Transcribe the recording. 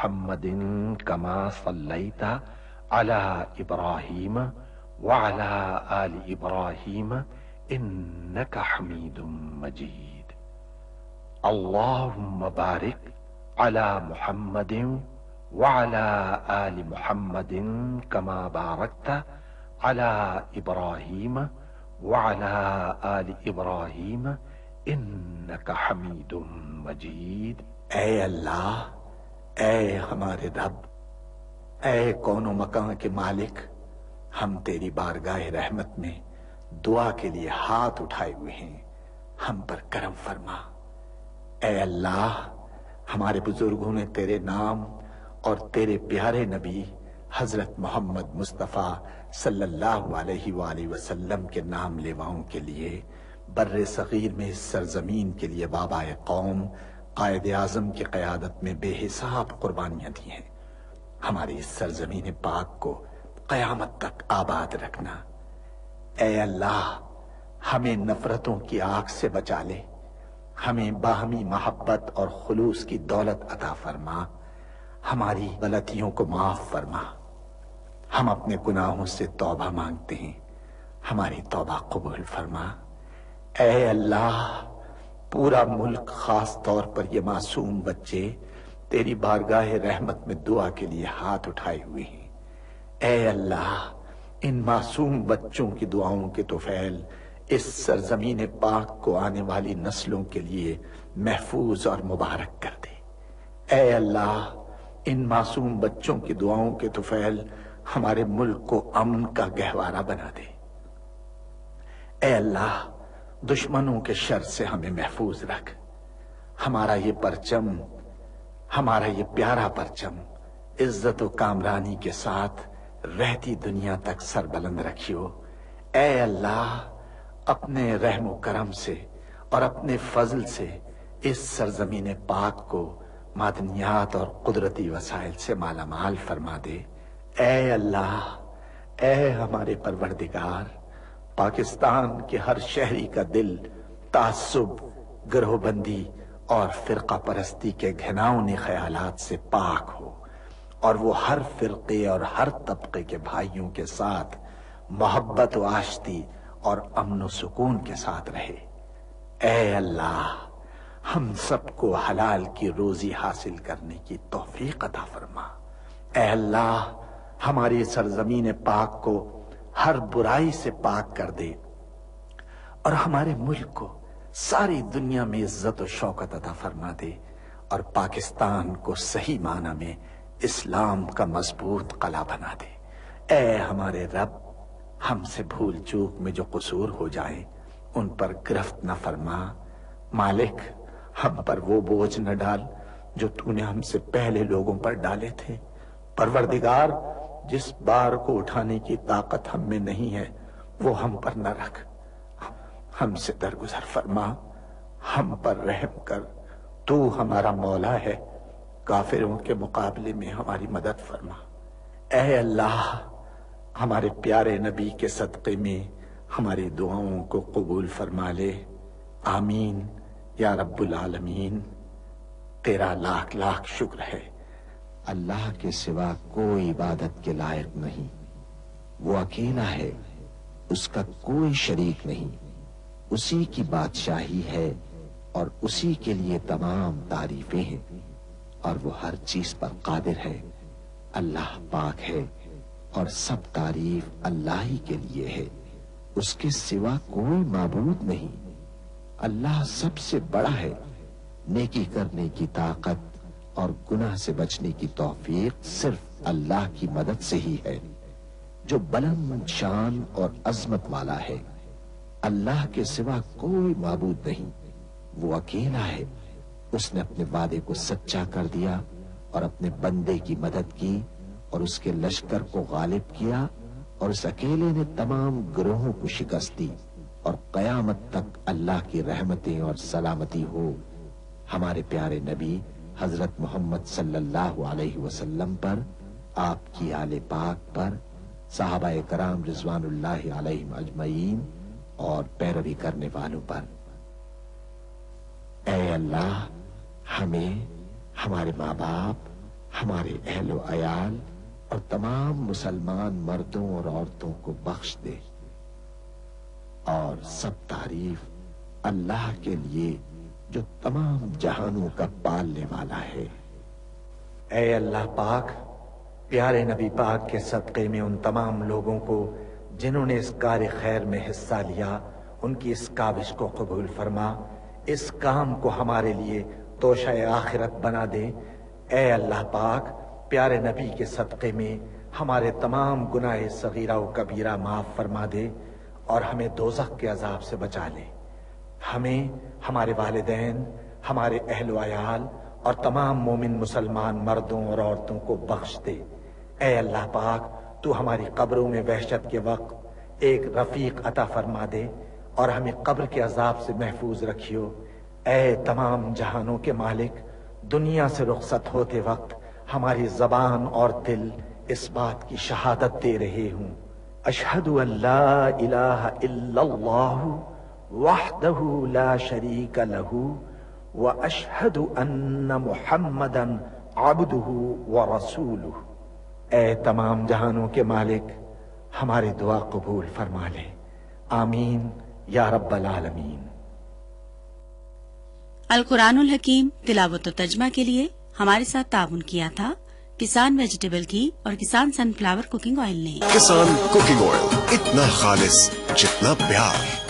محمد كما صليت على إبراهيم وعلى آل إبراهيم إنك حميد مجيد. اللهم بارك على محمد وعلى آل محمد كما باركت على إبراهيم وعلى آل إبراهيم إنك حميد مجيد. اے اللہ، اے ہمارے رب، اے کون و مکان کے مالک، ہم تیری بارگاہ رحمت میں دعا کے لیے ہاتھ اٹھائے ہوئے ہیں، ہم پر کرم فرما۔ اے اللہ، ہمارے بزرگوں نے تیرے نام اور تیرے پیارے نبی حضرت محمد مصطفیٰ صلی اللہ علیہ وآلہ وسلم کے نام لیواؤں کے لیے بر صغیر میں اس سرزمین کے لیے بابائے قوم قائد اعظم کی قیادت میں بے حساب قربانیاں دی ہیں۔ ہماری اس سرزمین پاک کو قیامت تک آباد رکھنا۔ اے اللہ، ہمیں نفرتوں کی آگ سے بچا لے، ہمیں باہمی محبت اور خلوص کی دولت عطا فرما، ہماری غلطیوں کو معاف فرما۔ ہم اپنے گناہوں سے توبہ مانگتے ہیں، ہماری توبہ قبول فرما۔ اے اللہ، پورا ملک، خاص طور پر یہ معصوم بچے تیری بارگاہ رحمت میں دعا کے لیے ہاتھ اٹھائے ہوئے ہیں۔ اے اللہ، ان معصوم بچوں کی دعاؤں کے طفیل اس سرزمین پاک کو آنے والی نسلوں کے لیے محفوظ اور مبارک کر دے۔ اے اللہ، ان معصوم بچوں کی دعاؤں کے طفیل ہمارے ملک کو امن کا گہوارہ بنا دے۔ اے اللہ، دشمنوں کے شر سے ہمیں محفوظ رکھ۔ ہمارا یہ پرچم، ہمارا یہ پیارا پرچم عزت و کامرانی کے ساتھ رہتی دنیا تک سر بلند رکھیو۔ اے اللہ، اپنے رحم و کرم سے اور اپنے فضل سے اس سرزمین پاک کو معدنیات اور قدرتی وسائل سے مالا مال فرما دے۔ اے اللہ، اے ہمارے پروردگار، پاکستان کے ہر شہری کا دل تعصب، گروہ بندی اور فرقہ پرستی کے گھناؤنے خیالات سے پاک ہو، اور وہ ہر فرقے اور ہر طبقے کے بھائیوں کے ساتھ محبت و آشتی اور امن و سکون کے ساتھ رہے۔ اے اللہ، ہم سب کو حلال کی روزی حاصل کرنے کی توفیق عطا فرما۔ اے اللہ، ہماری سرزمین پاک کو ہر برائی سے پاک کر دے، اور ہمارے ملک کو ساری دنیا میں عزت و شوکت عطا فرما دے، اور پاکستان کو صحیح معنی میں اسلام کا مضبوط قلعہ بنا دے۔ اے ہمارے رب، ہم سے بھول چوک میں جو قصور ہو جائیں ان پر گرفت نہ فرما۔ مالک، ہم پر وہ بوجھ نہ ڈال جو تو نے ہم سے پہلے لوگوں پر ڈالے تھے۔ پروردگار، جس بار کو اٹھانے کی طاقت ہم میں نہیں ہے وہ ہم پر نہ رکھ، ہم سے درگزر فرما، ہم پر رحم کر۔ تو ہمارا مولا ہے، کافروں کے مقابلے میں ہماری مدد فرما۔ اے اللہ، ہمارے پیارے نبی کے صدقے میں ہماری دعاؤں کو قبول فرما لے۔ آمین یا رب العالمین۔ تیرا لاکھ لاکھ شکر ہے۔ اللہ کے سوا کوئی عبادت کے لائق نہیں، وہ اکیلا ہے، اس کا کوئی شریک نہیں، اسی کی بادشاہی ہے اور اسی کے لیے تمام تعریفیں ہیں، اور وہ ہر چیز پر قادر ہے۔ اللہ پاک ہے اور سب تعریف اللہ ہی کے لیے ہے، اس کے سوا کوئی معبود نہیں۔ اللہ سب سے بڑا ہے، نیکی کرنے کی طاقت اور گناہ سے بچنے کی توفیق صرف اللہ کی مدد سے ہی ہے، جو بلند شان اور عظمت والا ہے۔ اللہ کے سوا کوئی معبود نہیں، وہ اکیلا ہے۔ اس نے اپنے وعدے کو سچا کر دیا اور اپنے بندے کی مدد کی اور اس کے لشکر کو غالب کیا، اور اس اکیلے نے تمام گروہوں کو شکست دی، اور قیامت تک اللہ کی رحمتیں اور سلامتی ہو ہمارے پیارے نبی حضرت محمد صلی اللہ علیہ وسلم پر، آپ کی آل پاک پر، صحابہ کرام رضوان اللہ علیہم اجمعین اور پیروی کرنے والوں پر۔ اے اللہ، ہمیں، ہمارے ماں باپ، ہمارے اہل و عیال اور تمام مسلمان مردوں اور عورتوں کو بخش دے، اور سب تعریف اللہ کے لیے جو تمام جہانوں کا پالنے والا ہے۔ اے اللہ پاک، پیارے نبی پاک کے صدقے میں ان تمام لوگوں کو جنہوں نے اس کار خیر میں حصہ لیا، ان کی اس کاوش کو قبول فرما، اس کام کو ہمارے لیے توشہ آخرت بنا دے۔ اے اللہ پاک، پیارے نبی کے صدقے میں ہمارے تمام گناہ صغیرہ و کبیرہ معاف فرما دے اور ہمیں دوزخ کے عذاب سے بچا لے۔ ہمیں، ہمارے والدین، ہمارے اہل و عیال اور تمام مومن مسلمان مردوں اور عورتوں کو بخش دے۔ اے اللہ پاک، تو ہماری قبروں میں وحشت کے وقت ایک رفیق عطا فرما دے اور ہمیں قبر کے عذاب سے محفوظ رکھیو۔ اے تمام جہانوں کے مالک، دنیا سے رخصت ہوتے وقت ہماری زبان اور دل اس بات کی شہادت دے رہے ہوں، اشہد ان لا الہ الا اللہ وحدہ لا شریک لہ واشہد ان محمدا عبدہ ورسولہ۔ اے تمام جہانوں کے مالک، ہماری دعا قبول فرما لے، آمین یا رب العالمین۔ القرآن الحکیم تلاوت و ترجمہ کے لیے ہمارے ساتھ تعاون کیا تھا کسان ویجیٹیبل گھی اور کسان سن فلاور کوکنگ آئل نے۔ کسان کوکنگ آئل، اتنا خالص جتنا پیار۔